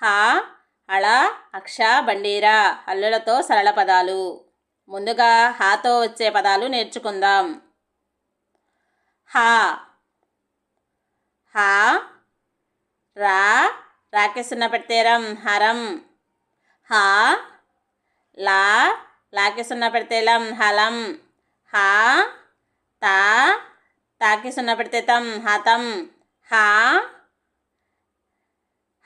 హా అళ అక్ష బండీరా హల్లులతో సరళ పదాలు. ముందుగా హాతో వచ్చే పదాలు నేర్చుకుందాం. హా హా రా రాకి సున్న పెడితేరం హరం. హా లా లాకి సున్న పెడితేలం హలం. హా తా తాకి సున్న పెడితే తం హతం. హా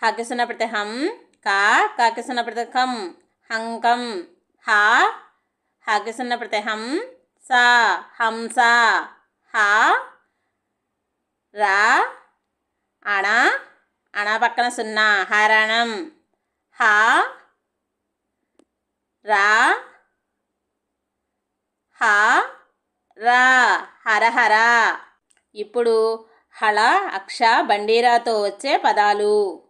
హాకి సున్న పెడితే హం. కా కాకి సున్న పెడితే కం హంకం. హా హాకి సున్న పెడితే హం. సా హంస. హా రా అణ అణ పక్కన సున్నా హరణం. హా రా హా రా హరహర. ఇప్పుడు హళ అక్ష బండీరాతో వచ్చే పదాలు.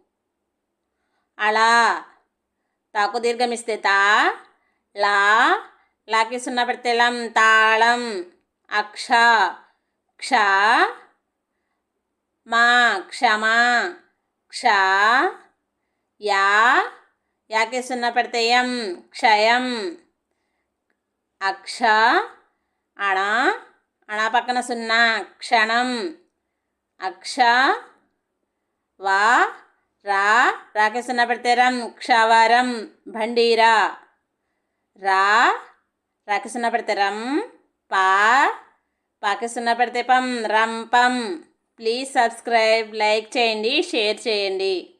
అళ తాకు దీర్ఘమిస్తే తా. లా లాకి సున్నా పెడితే లం తాళం. అక్ష క్ష మా క్షమ. క్ష యా యాకి సున్నా పెడితే యం క్షయం. అక్ష అణ అణ పక్కన సున్నా క్షణం. అక్ష వా రా రాకి సున్నా పెడితే రం క్షవరం బండీరా. రా రాకి సున్నా పెడితే రం. పా పాకి సున్నా పెడితే పం రంపం. ప్లీజ్ సబ్స్క్రైబ్, లైక్ చేయండి, షేర్ చేయండి.